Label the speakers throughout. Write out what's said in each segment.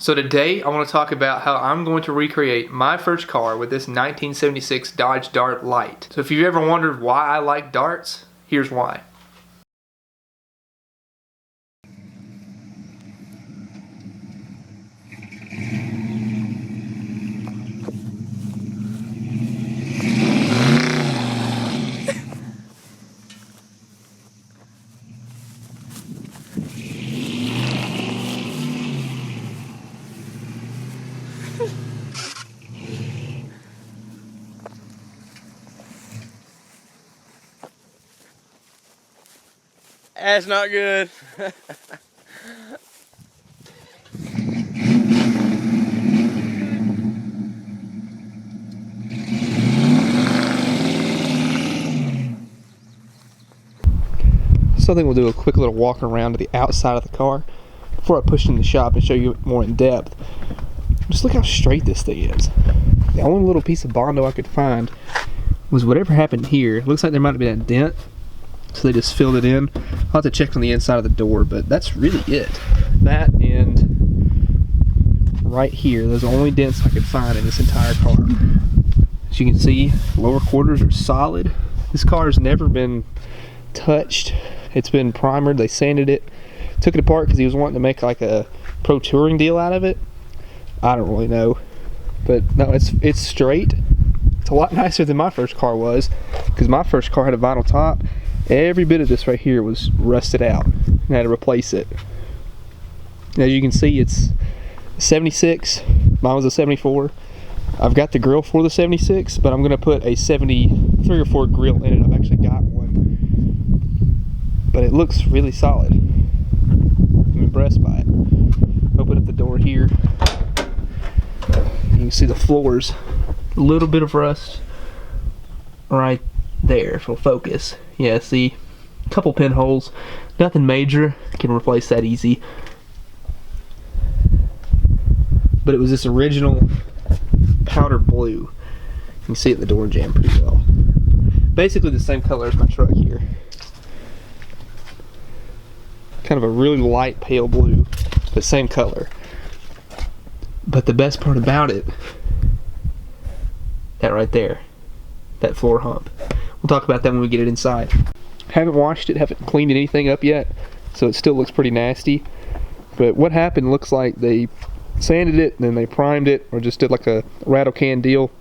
Speaker 1: So today I want to talk about how I'm going to recreate my first car with this 1976 Dodge Dart Lite. So if you've ever wondered why I like darts, here's why.
Speaker 2: That's not good.
Speaker 1: So I think we'll do a quick little walk around to the outside of the car before I push it in the shop and show you more in depth. Just look how straight this thing is. The only little piece of Bondo I could find was whatever happened here. It looks like there might have been a dent, so they just filled it in. I'll have to check on the inside of the door, but that's really it. That and right here, those are the only dents I could find in this entire car. As you can see, lower quarters are solid. This car has never been touched. It's been primered. They sanded it, took it apart because he was wanting to make like a pro touring deal out of it. I don't really know, but no, it's straight. It's a lot nicer than my first car was, because my first car had a vinyl top. Every bit of this right here was rusted out and I had to replace it. As you can see, it's 76. Mine was a 74. I've got the grill for the 76, but I'm going to put a 73 or 4 grill in it. I've actually got one, but it looks really solid. I'm impressed by it. Open up the door here. You can see the floors. A little bit of rust right there, if we'll focus. Yeah, see, a couple pinholes, nothing major. Can replace that easy. But it was this original powder blue. You can see it in the door jamb pretty well. Basically the same color as my truck here. Kind of a really light pale blue, but same color. But the best part about it, that right there, that floor hump. We'll talk about that when we get it inside. Haven't washed it, haven't cleaned anything up yet, so it still looks pretty nasty. But what happened looks like they sanded it, and then they primed it, or just did like a rattle can deal.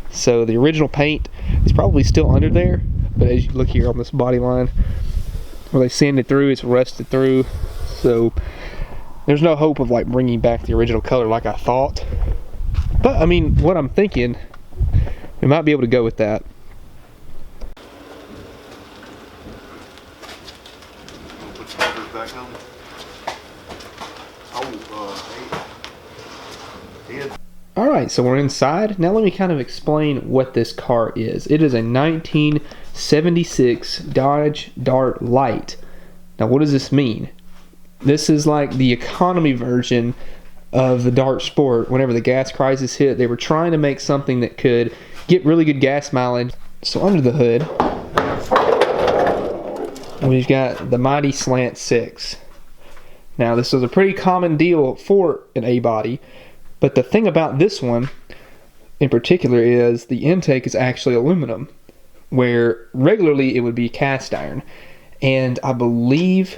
Speaker 1: So the original paint is probably still under there, but as you look here on this body line, where they sanded it through, it's rusted through. So there's no hope of like bringing back the original color like I thought. But I mean, what I'm thinking, we might be able to go with that.
Speaker 3: Back on.
Speaker 1: Alright, so we're inside. Now let me kind of explain what this car is. It is a 1976 Dodge Dart Lite. Now what does this mean? This is like the economy version of the Dart Sport. Whenever the gas crisis hit, they were trying to make something that could get really good gas mileage. So under the hood, we've got the mighty Slant 6. Now this was a pretty common deal for an A-body, but the thing about this one in particular is the intake is actually aluminum, where regularly it would be cast iron. And I believe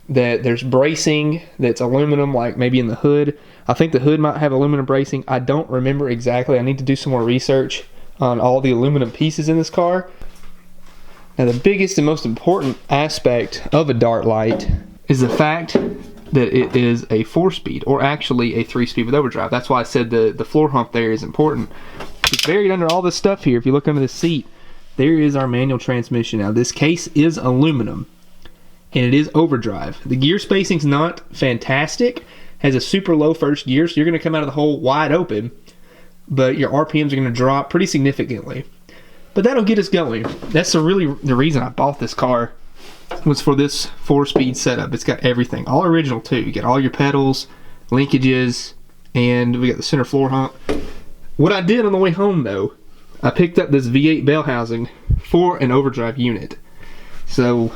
Speaker 1: that there's bracing that's aluminum, like maybe in the hood. I think the hood might have aluminum bracing. I don't remember exactly. I need to do some more research on all the aluminum pieces in this car. Now the biggest and most important aspect of a Dart Lite is the fact that it is a 4-speed, or actually a 3-speed with overdrive. That's why I said the floor hump there is important. It's buried under all this stuff here. If you look under the seat, there is our manual transmission. Now this case is aluminum, and it is overdrive. The gear spacing's not fantastic. Has a super low first gear, so you're going to come out of the hole wide open, but your RPMs are going to drop pretty significantly. But that'll get us going. That's the reason I bought this car, was for this 4-speed setup. It's got everything, all original too. You get all your pedals, linkages, and we got the center floor hump. What I did on the way home though, I picked up this V8 bell housing for an overdrive unit. So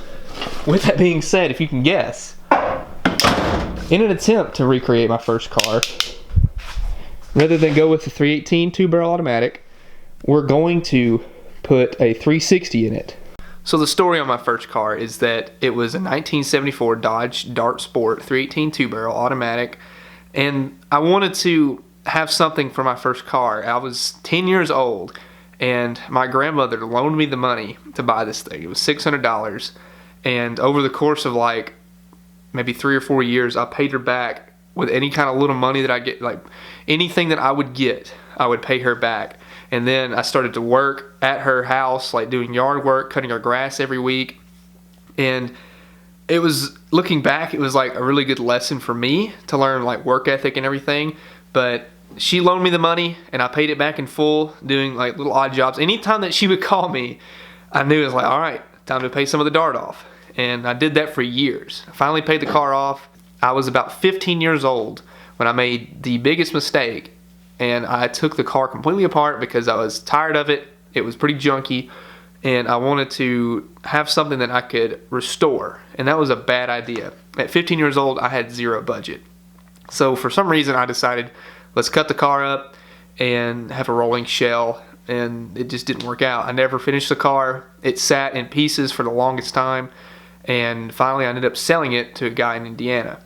Speaker 1: with that being said, if you can guess, in an attempt to recreate my first car, rather than go with the 318 2-barrel automatic, we're going to put a 360 in it. So the story on my first car is that it was a 1974 Dodge Dart Sport 318 2-barrel automatic, and I wanted to have something for my first car. I was 10 years old, and my grandmother loaned me the money to buy this thing. It was $600, and over the course of like maybe 3 or 4 years, I paid her back with any kind of little money that I get, like anything that I would get, I would pay her back. And then I started to work at her house, like doing yard work, cutting her grass every week. And it was, looking back, it was like a really good lesson for me to learn like work ethic and everything. But she loaned me the money and I paid it back in full, doing like little odd jobs. Anytime that she would call me, I knew it was like, all right, time to pay some of the Dart off. And I did that for years. I finally paid the car off. I was about 15 years old when I made the biggest mistake, and I took the car completely apart because I was tired of it. It was pretty junky, and I wanted to have something that I could restore, and that was a bad idea. At 15 years old, I had zero budget. So for some reason, I decided, let's cut the car up and have a rolling shell, and it just didn't work out. I never finished the car. It sat in pieces for the longest time, and finally I ended up selling it to a guy in Indiana.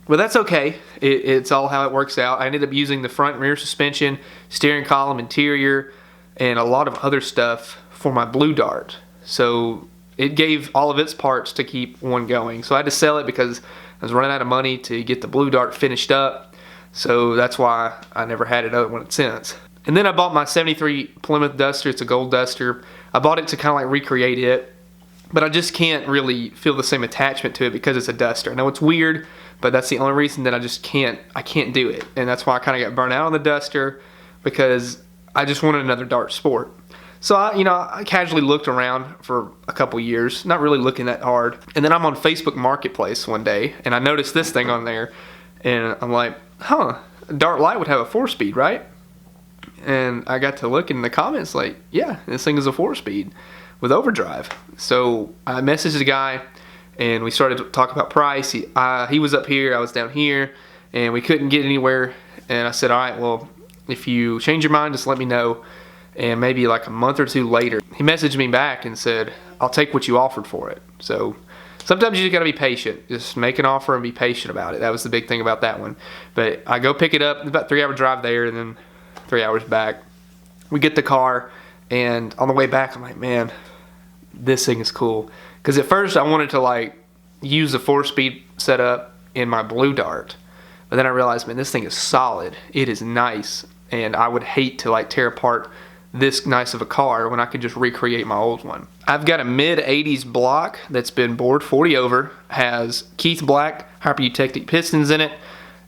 Speaker 1: But that's okay. It's all how it works out. I ended up using the front and rear suspension, steering column, interior, and a lot of other stuff for my Blue Dart. So it gave all of its parts to keep one going. So I had to sell it because I was running out of money to get the Blue Dart finished up. So that's why I never had another one since. And then I bought my 73 Plymouth Duster. It's a gold Duster. I bought it to kind of like recreate it, but I just can't really feel the same attachment to it because it's a Duster. I know it's weird, but that's the only reason that I can't do it. And that's why I kind of got burnt out on the Duster, because I just wanted another Dart Sport. So I casually looked around for a couple years, not really looking that hard. And then I'm on Facebook Marketplace one day, and I noticed this thing on there, and I'm like, Dart Lite would have a 4-speed, right? And I got to look in the comments like, yeah, this thing is a 4-speed with overdrive. So I messaged the guy, and we started to talk about price. He was up here, I was down here, and we couldn't get anywhere. And I said, all right, well, if you change your mind, just let me know. And maybe like a month or two later, he messaged me back and said, I'll take what you offered for it. So sometimes you just gotta be patient. Just make an offer and be patient about it. That was the big thing about that one. But I go pick it up, it's about 3-hour drive there and then 3 hours back. We get the car, and on the way back, I'm like, man, this thing is cool. Because at first I wanted to like use the 4-speed setup in my Blue Dart, but then I realized, man, this thing is solid. It is nice, and I would hate to like tear apart this nice of a car when I could just recreate my old one. I've got a mid-80s block that's been bored 40 over, has Keith Black hyper-eutectic pistons in it,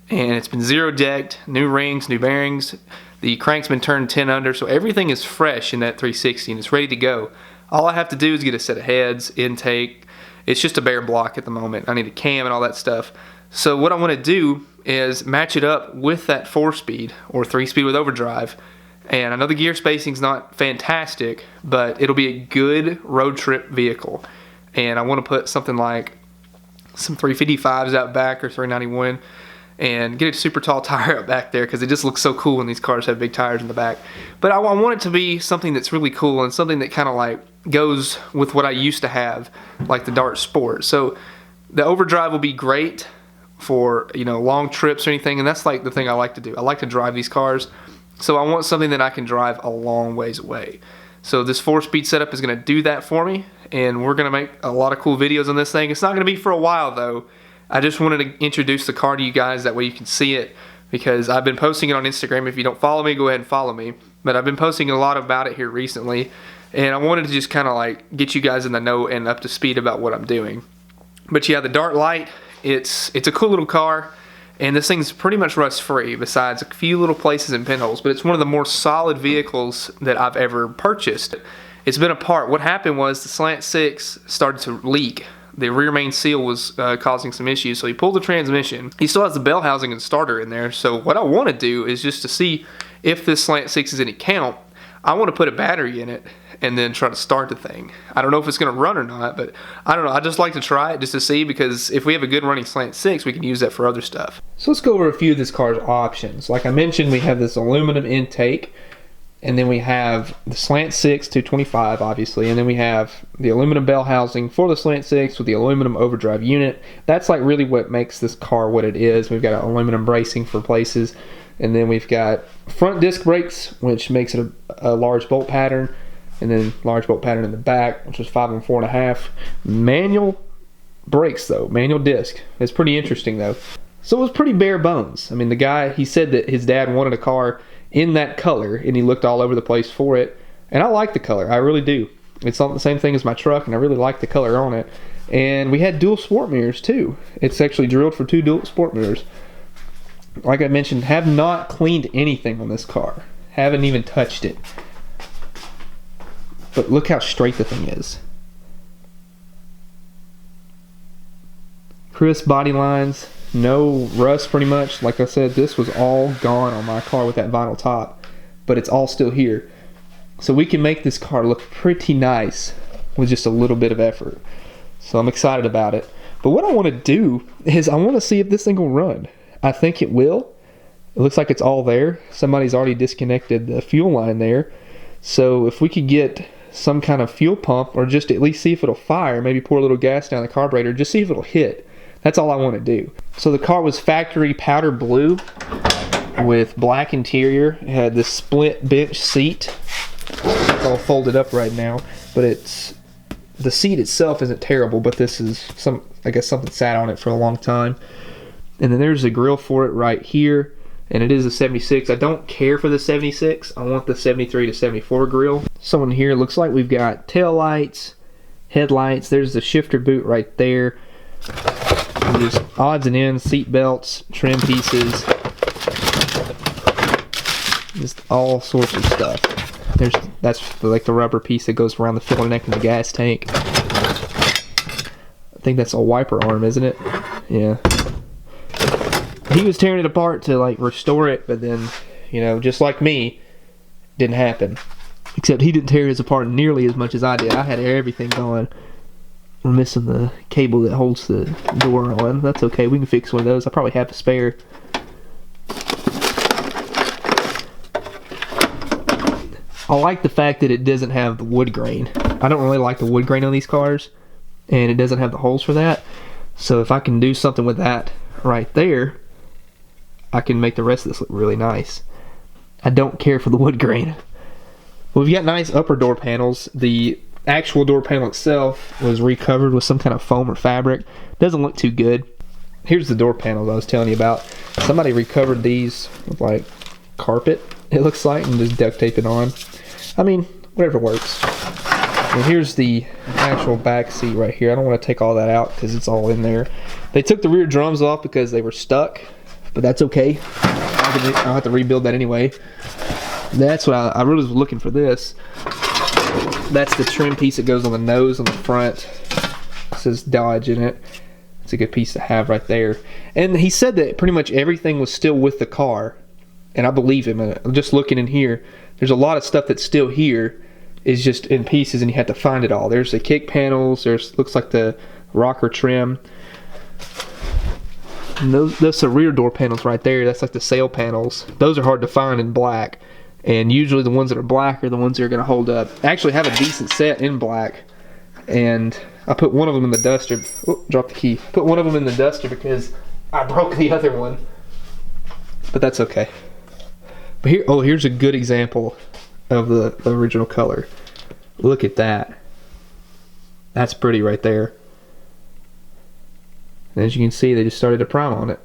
Speaker 1: and it's been zero decked, new rings, new bearings. The crank's been turned 10 under, so everything is fresh in that 360 and it's ready to go. All I have to do is get a set of heads, intake. It's just a bare block at the moment. I need a cam and all that stuff. So what I want to do is match it up with that 4-speed or 3-speed with overdrive. And I know the gear spacing's not fantastic, but it'll be a good road trip vehicle. And I want to put something like some 355s out back or 391 and get a super tall tire out back there because it just looks so cool when these cars have big tires in the back. But I want it to be something that's really cool and something that kind of like goes with what I used to have, like the Dart Sport. So the overdrive will be great for long trips or anything, and that's like the thing I like to do. I like to drive these cars, so I want something that I can drive a long ways away. So this 4-speed setup is going to do that for me, and we're going to make a lot of cool videos on this thing. It's not going to be for a while though. I just wanted to introduce the car to you guys, that way you can see it, because I've been posting it on Instagram. If you don't follow me, go ahead and follow me. But I've been posting a lot about it here recently, and I wanted to just kind of like get you guys in the know and up to speed about what I'm doing. But yeah, the Dart Lite, it's a cool little car, and this thing's pretty much rust free besides a few little places and pinholes, but it's one of the more solid vehicles that I've ever purchased. It's been apart. What happened was the Slant 6 started to leak. The rear main seal was causing some issues, so he pulled the transmission. He still has the bell housing and starter in there, so what I want to do is just to see if this Slant 6 is any count. I want to put a battery in it and then try to start the thing. I don't know if it's going to run or not, but I don't know. I just like to try it just to see, because if we have a good running slant 6, we can use that for other stuff. So let's go over a few of this car's options. Like I mentioned, we have this aluminum intake, and then we have the slant 6 225, obviously, and then we have the aluminum bell housing for the slant 6 with the aluminum overdrive unit. That's like really what makes this car what it is. We've got aluminum bracing for places, and then we've got front disc brakes, which makes it a large bolt pattern, and then large bolt pattern in the back, which is 5 and 4.5. Manual brakes though, manual disc. It's pretty interesting though. So it was pretty bare bones. I mean, the guy, he said that his dad wanted a car in that color, and he looked all over the place for it, and I like the color. I really do. It's not the same thing as my truck, and I really like the color on it. And we had dual sport mirrors too. It's actually drilled for 2 dual sport mirrors. Like I mentioned, have not cleaned anything on this car. Haven't even touched it. But look how straight the thing is. Crisp body lines, no rust pretty much. Like I said, this was all gone on my car with that vinyl top, but it's all still here. So we can make this car look pretty nice with just a little bit of effort. So I'm excited about it. But what I want to do is I want to see if this thing will run. I think it will. It looks like it's all there. Somebody's already disconnected the fuel line there. So if we could get some kind of fuel pump, or just at least see if it'll fire, maybe pour a little gas down the carburetor, just see if it'll hit. That's all I want to do. So the car was factory powder blue with black interior. It had this split bench seat. It's all folded up right now, but the seat itself isn't terrible, but this is I guess something sat on it for a long time. And then there's a grill for it right here, and it is a 76. I don't care for the 76. I want the 73 to 74 grill. So in here, it looks like we've got tail lights, headlights. There's the shifter boot right there. There's odds and ends, seat belts, trim pieces, just all sorts of stuff. That's like the rubber piece that goes around the filler neck of the gas tank. I think that's a wiper arm, isn't it? Yeah. He was tearing it apart to like restore it, but then, you know, just like me, didn't happen. Except he didn't tear his apart nearly as much as I did. I had everything going. We're missing the cable that holds the door on. That's okay, we can fix one of those. I probably have a spare. I like the fact that it doesn't have the wood grain. I don't really like the wood grain on these cars, and it doesn't have the holes for that. So if I can do something with that right there, I can make the rest of this look really nice. I don't care for the wood grain. Well, we've got nice upper door panels. The actual door panel itself was recovered with some kind of foam or fabric. Doesn't look too good. Here's the door panels I was telling you about. Somebody recovered these with like carpet, it looks like, and just duct tape it on. I mean, whatever works. And here's the actual back seat right here. I don't want to take all that out because it's all in there. They took the rear drums off because they were stuck, but that's okay. I'll have to rebuild that anyway. That's what I really was looking for. This. That's the trim piece that goes on the nose on the front. It says Dodge in it. It's a good piece to have right there. And he said that pretty much everything was still with the car, and I believe him. I'm just looking in here. There's a lot of stuff that's still here. Is just in pieces, and you have to find it all. There's the kick panels. There's looks like the rocker trim. And those are rear door panels right there. That's like the sail panels. Those are hard to find in black. And usually the ones that are black are the ones that are going to hold up. I actually have a decent set in black, and I put one of them in the duster. Oh, dropped the key. Put one of them in the duster because I broke the other one. But that's okay. But here's a good example of the original color. Look at that. That's pretty right there. And as you can see, they just started to prime on it.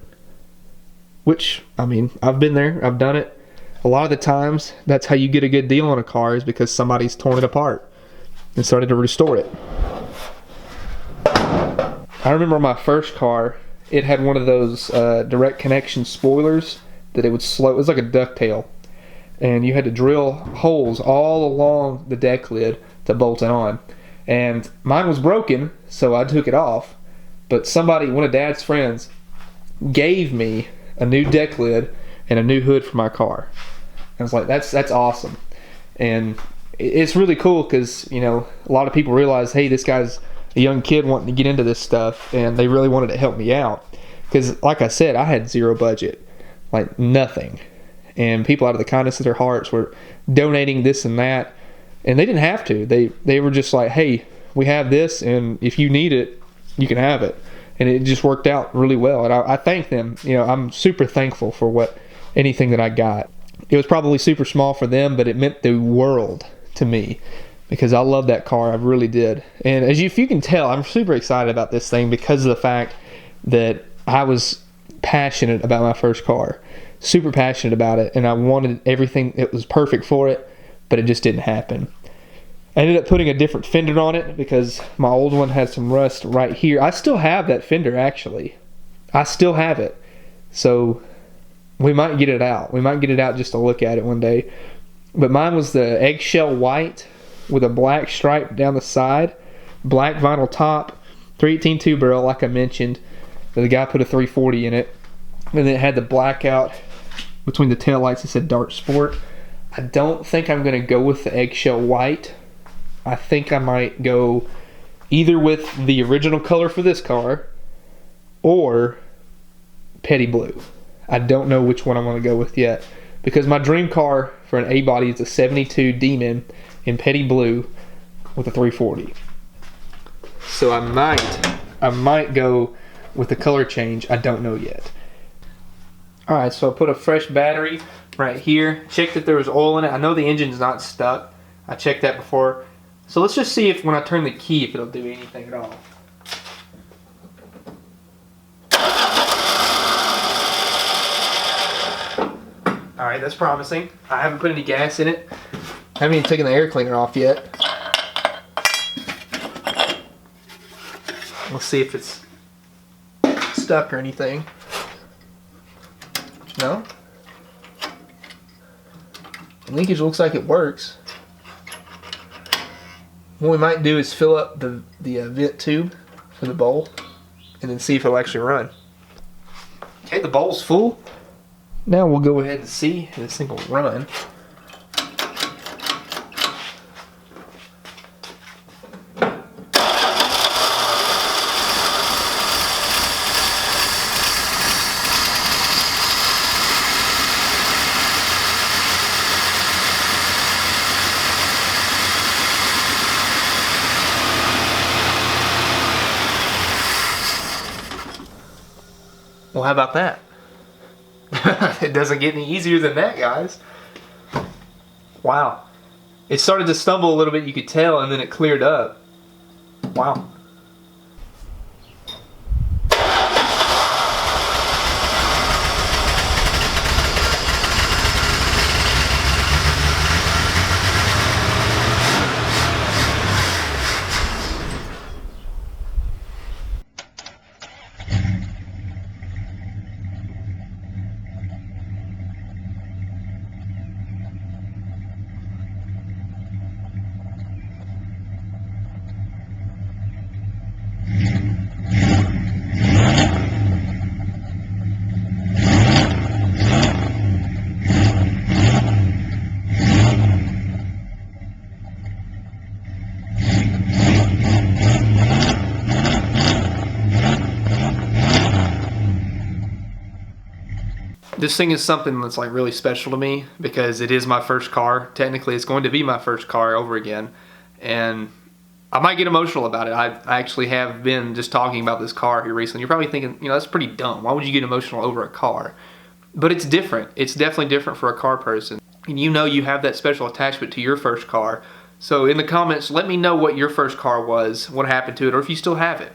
Speaker 1: Which, I mean, I've been there. I've done it. A lot of the times, that's how you get a good deal on a car, is because somebody's torn it apart and started to restore it. I remember my first car, it had one of those direct connection spoilers that it would slow. It was like a ducktail. And you had to drill holes all along the deck lid to bolt it on. And mine was broken, so I took it off. But somebody, one of Dad's friends, gave me a new deck lid and a new hood for my car. I was like, that's awesome. And it's really cool because, you know, a lot of people realize, hey, this guy's a young kid wanting to get into this stuff, and they really wanted to help me out. Because, like I said, I had zero budget, like nothing. And people out of the kindness of their hearts were donating this and that, and they didn't have to. They were just like, hey, we have this, and if you need it, you can have it. And it just worked out really well. And I thank them. You know, I'm super thankful for anything that I got. It was probably super small for them, but it meant the world to me because I love that car. I really did. And if you can tell, I'm super excited about this thing because of the fact that I was passionate about my first car. Super passionate about it. And I wanted everything that was perfect for it, but it just didn't happen. I ended up putting a different fender on it because my old one had some rust right here. I still have that fender, actually. I still have it. So we might get it out. We might get it out just to look at it one day. But mine was the eggshell white with a black stripe down the side, black vinyl top, 318 two barrel like I mentioned. The guy put a 340 in it. And then it had the blackout between the taillights. It said Dart Sport. I don't think I'm going to go with the eggshell white. I think I might go either with the original color for this car or petty blue. I don't know which one I'm going to go with yet because my dream car for an A-body is a 72 Demon in petty blue with a 340. So I might go with the color change. I don't know yet. Alright, so I put a fresh battery right here. Checked that there was oil in it. I know the engine's not stuck. I checked that before. So let's just see if when I turn the key, if it'll do anything at all. Alright, that's promising. I haven't put any gas in it. I haven't even taken the air cleaner off yet. Let's see if it's stuck or anything. No? The linkage looks like it works. What we might do is fill up the vent tube for the bowl and then see if it'll actually run. Okay, the bowl's full. Now we'll go ahead and see if this thing will run. Well, how about that? It doesn't get any easier than that, guys. Wow. It started to stumble a little bit, you could tell, and then it cleared up. Wow. This thing is something that's like really special to me because it is my first car. Technically, it's going to be my first car over again. And I might get emotional about it. I actually have been just talking about this car here recently. You're probably thinking, you know, that's pretty dumb. Why would you get emotional over a car? But it's different. It's definitely different for a car person. And you know you have that special attachment to your first car. So in the comments, let me know what your first car was, what happened to it, or if you still have it.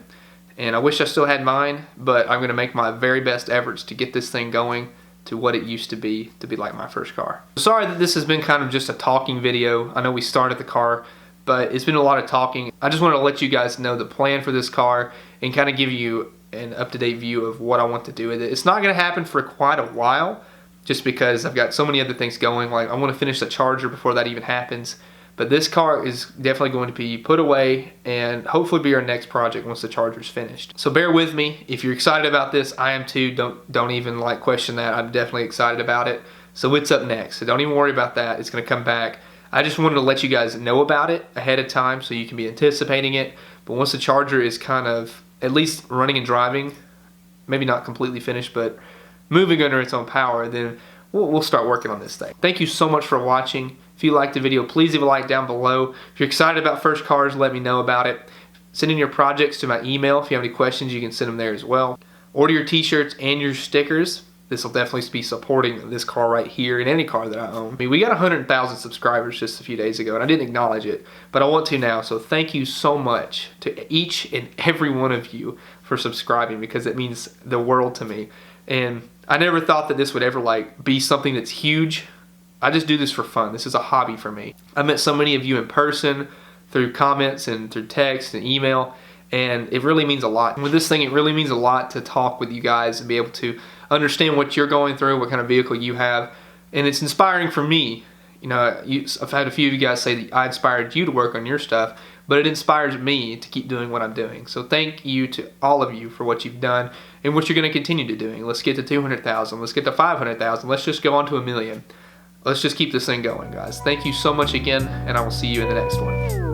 Speaker 1: And I wish I still had mine, but I'm going to make my very best efforts to get this thing going to what it used to be like my first car. Sorry that this has been kind of just a talking video. I know we started the car, but it's been a lot of talking. I just wanted to let you guys know the plan for this car and kind of give you an up-to-date view of what I want to do with it. It's not going to happen for quite a while just because I've got so many other things going. Like I want to finish the Charger before that even happens. But this car is definitely going to be put away and hopefully be our next project once the Charger's finished. So bear with me. If you're excited about this, I am too. Don't even like question that. I'm definitely excited about it. So what's up next? So don't even worry about that. It's going to come back. I just wanted to let you guys know about it ahead of time so you can be anticipating it. But once the Charger is kind of at least running and driving, maybe not completely finished, but moving under its own power, then we'll start working on this thing. Thank you so much for watching. If you liked the video, please leave a like down below. If you're excited about First Cars, let me know about it. Send in your projects to my email. If you have any questions, you can send them there as well. Order your t-shirts and your stickers. This will definitely be supporting this car right here and any car that I own. I mean, we got 100,000 subscribers just a few days ago, and I didn't acknowledge it, but I want to now. So thank you so much to each and every one of you for subscribing, because it means the world to me. And I never thought that this would ever like be something that's huge. I just do this for fun. This is a hobby for me. I met so many of you in person, through comments and through text and email, and it really means a lot. And with this thing, it really means a lot to talk with you guys and be able to understand what you're going through, what kind of vehicle you have. And it's inspiring for me. You know, I've had a few of you guys say that I inspired you to work on your stuff, but it inspires me to keep doing what I'm doing. So thank you to all of you for what you've done and what you're going to continue to doing. Let's get to 200,000. Let's get to 500,000. Let's just go on to 1 million. Let's just keep this thing going, guys. Thank you so much again, and I will see you in the next one.